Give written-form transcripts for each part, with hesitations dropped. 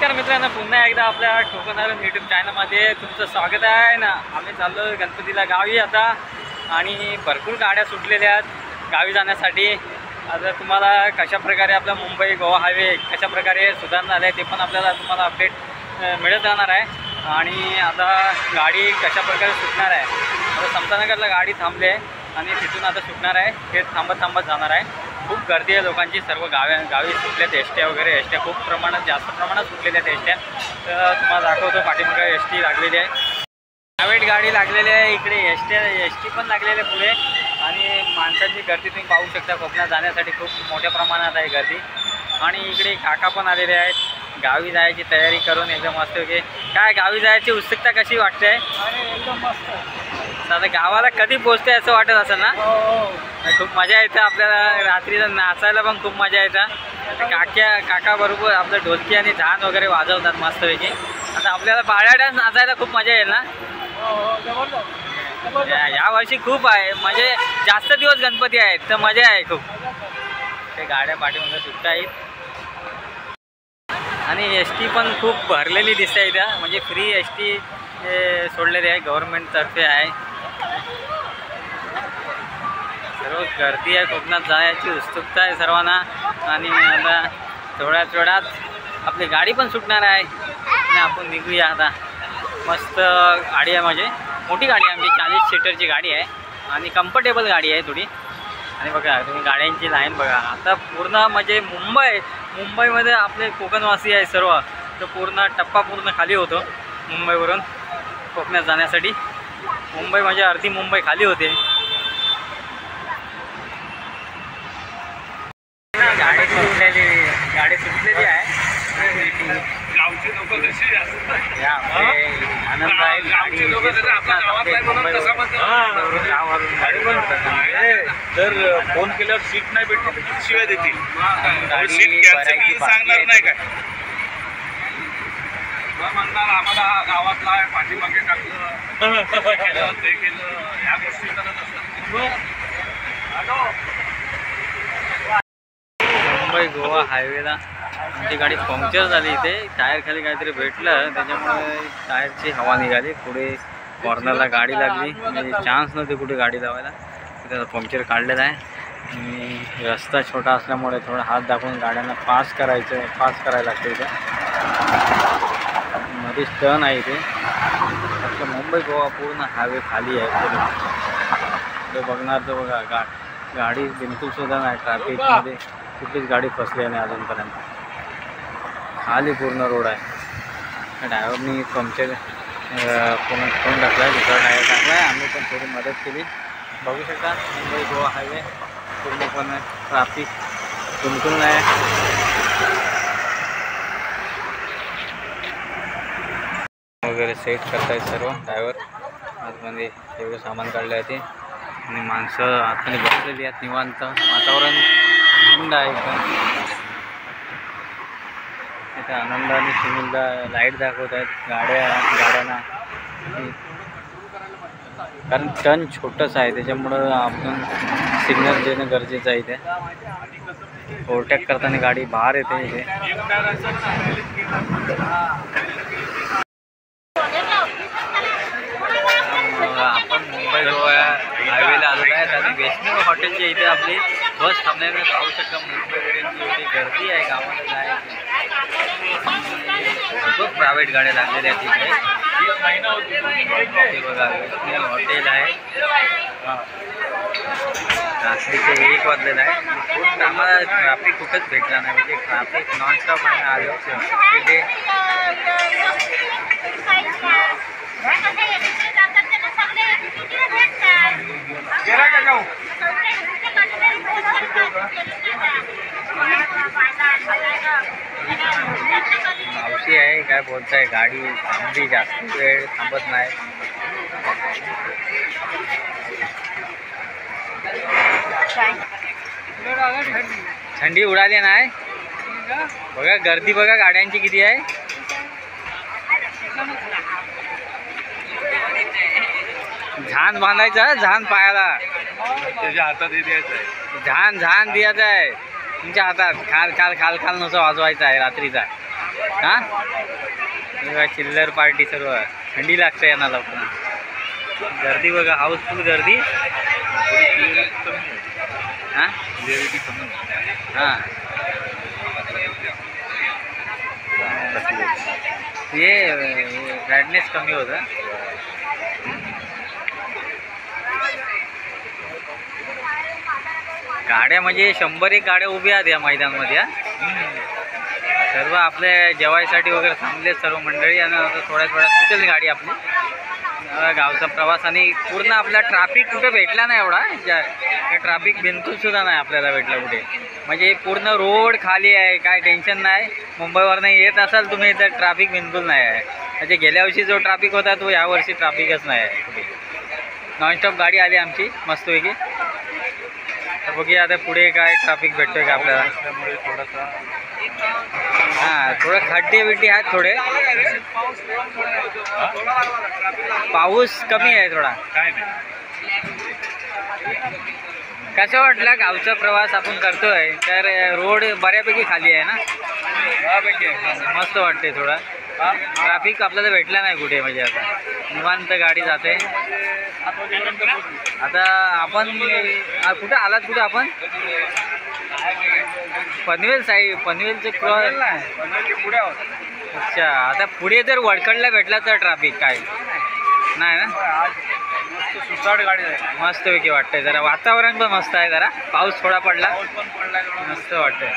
नमस्कार मित्रांनो, पुन्हा एकदा आपल्या ठोकनारून यूट्यूब चॅनलमध्ये तुमचं स्वागत आहे ना। आम्ही चाललो गणपतीला गावी आता आणि भरपूर गाड्या सुटलेल्या आहेत गावी जाण्यासाठी। आता तुम्हाला कशा प्रकारे आपला मुंबई गोवा हायवे कशा प्रकारे सुधारणा झाले ते पण आपल्याला तुम्हाला अपडेट मिळत राहणार आहे। आणि आता गाडी कशा प्रकारे सुटणार आहे, आता समतानगरला गाडी थांबली आहे आणि तिथून आता सुटणार आहे। हे थांबत जाणार आहे। खूप गर्दी आहे लोकांची, सर्व गावी सुटल्यात एसट्या वगैरे। एसट्या खूप जास्त प्रमाणात सुटलेल्या आहेत एसट्या। तर तुम्हाला दाखवतो, पाठीमागे एसटी लागलेली आहे, प्रायव्हेट गाडी लागलेली आहे, इकडे एसटी पण लागलेली आहे पुढे। आणि माणसांची गर्दी तुम्ही पाहू शकता, कोकणात जाण्यासाठी खूप मोठ्या प्रमाणात आहे गर्दी। आणि इकडे काका पण आलेले आहेत गावी जायची तयारी करून एकदम मस्त। की काय गावी जायची उत्सुकता कशी वाटते? एकदम मस्त। आता गावाला कधी पोहोचते असं वाटत असेल ना? खूप मजा येते आपल्याला, रात्रीला नाचायला पण खूप मजा येते। काका बरोबर आपलं ढोलकी आणि झान वगैरे वाजवतात मस्तपैकी। आता आपल्याला बाळा डान्स नाचायला खूप मजा येईल ना? या वर्षी खूप आहे, म्हणजे जास्त दिवस गणपती आहेत तर मजा आहे खूप। ते गाड्या पाठीमध्ये सुट्टा आहेत आणि एसटी पण खूप भरलेली दिसते इथं, म्हणजे फ्री एसटी सोडलेली आहे, गव्हर्नमेंटतर्फे आहे। सर्व गर्दी आहे, कोकणात जायची उत्सुकता आहे सर्वांना। आणि आता थोड्याच वेळात आपली गाडी पण सुटणार आहे आणि आपण निघूया आता। मस्त गाडी आहे, म्हणजे मोठी गाडी आहे, आमची 40 सीटरची गाडी आहे आणि कम्फर्टेबल गाडी आहे थोडी। आणि बघा तुम्ही गाड्यांची लाईन बघा, आता पूर्ण म्हणजे मुंबईमध्ये आपले कोकणवासी आहे सर्व, तर पूर्ण टप्पा पूर्ण खाली होतो मुंबईवरून कोकणात जाण्यासाठी। मुंबई म्हणजे अर्धी मुंबई खाली होते। गाडी सुटलेली आहे, गावचे लोक कशी आनंद आहे। जर फोन केल्यावर सीट नाही भेटली तर शिवाय देतील, सीट सांगणार नाही काय म्हणणार, आम्हाला गावातला आहे पाठीमागे टाकलं ते केलं, ह्या गोष्टी करत असतात। मुंबई गोवा हायवेला आमची गाडी पंक्चर झाली, इथे टायर खाली काहीतरी भेटलं, त्याच्यामुळे टायरची हवा निघाली, पुढे कॉर्नरला गाडी लागली, म्हणजे चान्स नव्हते कुठे गाडी लावायला। तिथं पंक्चर काढलेला आहे आणि रस्ता छोटा असल्यामुळे थोडा हात दाखवून गाड्यांना पास करायला लागतं। इथे मध्येच टर्न आहे इथे। फक्त मुंबई गोवा पूर्ण हायवे खाली आहे पुढे बघणार तर बघा गाडी बिलकुल सुद्धा नाही, ट्रॅफिकमध्ये कुठलीच गाडी फसली नाही अजूनपर्यंत, खाली पूर्ण रोड आहे। ड्रायव्हरनी पंक्चर पूर्ण ठेवून टाकला आहे, दुसरा टायर टाकला आहे, आम्ही पण थोडी मदत केली। बघू शकता मुंबई गोवा हायवे पूर्णपणे ट्रॅफिक बिलकुल नाही वगैरे सेट करतायत सर्व ड्रायव्हर। आतमध्ये एवढं सामान काढलं आहे ते आणि माणसं आतमध्ये बसलेली आहेत निवांत, वातावरण थंड आहे एकदम। इथे आनंदाने सुनीलला लाईट दाखवत आहेत गाड्यांना, कारण टर्न छोटंच आहे त्याच्यामुळं आपण सिग्नल देणं गरजेचं आहे। इथे ओव्हरटेक करताना गाडी बाहेर येते इथे। आपण मुंबई गोवा हायवेला आलो आहे आणि वैष्णव हॉटेलच्या इथे आपली बस थांबल्याने पाहू शकता मुंबईकरांची एवढी गर्दी आहे गावाला जायची। खूप प्रायव्हेट गाड्या लागलेल्या आहेत तिथे। बघा वैष्णव हॉटेल आहे, रात्रीचे 1 वाजलेलं आहे। खूप आम्हाला ट्रॅफिक कुठंच भेटला नाही, म्हणजे ट्रॅफिक नॉनस्टॉप आहे आलो तिथे। मावशी आहे, काय बोलताय, गाडी थांबली, जास्त वेळ थांबत नाही। थंडी उडाली नाही, बघा गर्दी बघा गाड्यांची किती आहे। झान बांधायचा, झान पायाला त्याच्या हातात द्यायचं आहे, झान द्यायचं आहे तुमच्या हातात। खाल खाल खाल खाल नुसतं वाजवायचं आहे रात्रीचा। हा बघा चिल्लर पार्टी सर्व थंडी लागते यांना लोकांना. गर्दी बघा हाऊसफुल गर्दी. हां हां हे ब्राईटनेस कमी होतं. गाड्या म्हणजे 100 गाड्या उभ्या आहेत या मैदानामध्ये. सर्व आपल्या जेवायसाठी वगैरे थांबले सर्व मंडळी आणि थोड्या सुटेल गाडी आपली. गावचा प्रवास आणि पूर्ण आपला ट्रॅफिक कुठे भेटला नाही एवढा. ट्रॅफिक बिलकुल सुद्धा नाही आपल्याला भेटला कुठे. म्हणजे पूर्ण रोड खाली आहे, काय टेन्शन नाही. मुंबईवरनं येत असाल तुम्ही तर ट्रॅफिक बिलकुल नाही आहे. म्हणजे गेल्या वर्षी जो ट्रॅफिक होता तो यावर्षी ट्रॅफिकच नाही आहे कुठे. नॉनस्टॉप गाडी आली आमची मस्तपैकी. तर बघूया आता पुढे काय ट्रॅफिक भेटतोय का आपल्याला. थोडासा हां थोडं खड्डे बिड्डे आहेत थोडे. पाऊस कमी आहे थोडा. काय नाही. कसं वाटलं गावचा प्रवास आपण करतोय तर रोड बऱ्यापैकी खाली आहे ना. मस्त वाटते थोडा. ट्रॅफिक आपल्याला भेटला नाही कुठे. म्हणजे आता निवांत गाडी जाते. आता आपण कुठं आलात कुठं आपण. पनवेल साईड पनवेलचं क्रॉस. अच्छा आता पुढे जर वडखडला भेटला तर ट्रॅफिक काय नाही ना. सुसाट गाडी आहे. मस्तपैकी वाटतंय. जरा वातावरण पण मस्त आहे. जरा पाऊस थोडा पडला मस्त वाटतंय.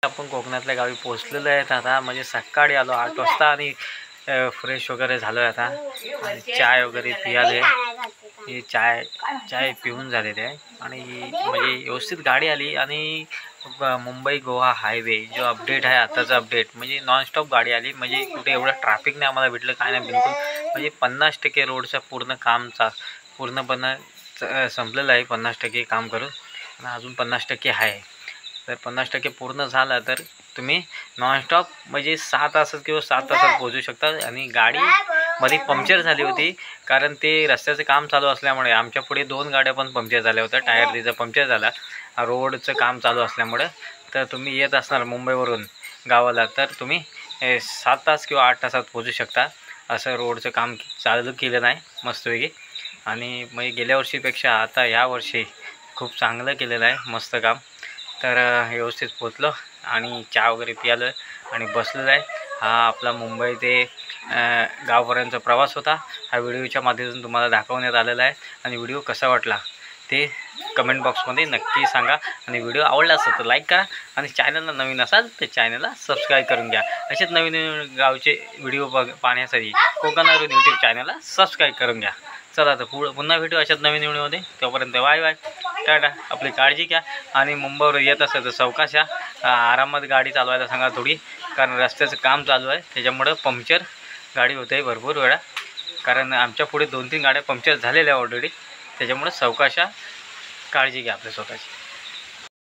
आपण कोकणातल्या गावी पोहोचलेलो आहेत आता. म्हणजे सकाळी आलो 8 वाजता आणि फ्रेश वगैरे झालो आहे आता. आणि चाय वगैरे पियाले. ही चाय पिऊन झालेली आहे. आणि म्हणजे व्यवस्थित गाडी आली. आणि मुंबई गोवा हायवे जो अपडेट आहे आताचा अपडेट म्हणजे नॉनस्टॉप गाडी आली. म्हणजे कुठे एवढं ट्रॅफिक नाही आम्हाला भेटलं काय नाही बिलकुल. म्हणजे 50% रोडचं पूर्ण काम पूर्णपणे संपलेलं आहे. 50% काम करून आणि अजून 50% आहे. तर 50% पूर्ण झालं तर तुम्ही नॉनस्टॉप म्हणजे 6 तासात किंवा 7 तासात पोहोचू शकता. आणि गाडी मध्ये पंक्चर झाली होती कारण ते रस्त्याचं काम चालू असल्यामुळे. आमच्या पुढे 2 गाड्या पण पंक्चर झाल्या होत्या. टायर तिचा पंक्चर झाला रोडचं काम चालू असल्यामुळे. तर तुम्ही येत असणार मुंबईवरून गावाला तर तुम्ही 7 तास किंवा 8 तासात पोहोचू शकता. असं रोडचं काम चालू केलं नाही मस्तपैकी. आणि मग गेल्या वर्षीपेक्षा आता यावर्षी खूप चांगलं केलेलं आहे मस्त काम. तर व्यवस्थित पोचलो आणि चहा वगैरे पियालं आणि बसलेलं आहे. हा आपला मुंबई ते गावपर्यंतचा प्रवास होता. हा व्हिडिओच्या माध्यमातून तुम्हाला दाखवण्यात आलेला आहे. आणि व्हिडिओ कसा वाटला ते कमेंट बॉक्समध्ये नक्की सांगा. आणि व्हिडिओ आवडला असेल तर लाईक करा. आणि चॅनलला नवीन असाल तर चॅनलला सबस्क्राईब करून घ्या. असेच नवीन नवीन गावचे व्हिडिओ पाहण्यासाठी कोकणावरून यूट्यूब चॅनलला सबस्क्राईब करून घ्या. चला तर पुन्हा भेटू अशाच नवीन व्हिडिओमध्ये. तोपर्यंत बाय बाय टाटा. आपली काळजी घ्या. आणि मुंबईवर येत असेल तर सावकाश या. आरामात गाडी चालवायला सांगा थोडी. कारण रस्त्याचं काम चालू आहे त्याच्यामुळं पंक्चर गाडी होते भरपूर वेळा. कारण आमच्या पुढे 2-3 गाड्या पंक्चर झालेल्या ऑलरेडी. त्याच्यामुळं सावकाश काळजी घ्या आपल्या स्वतःची.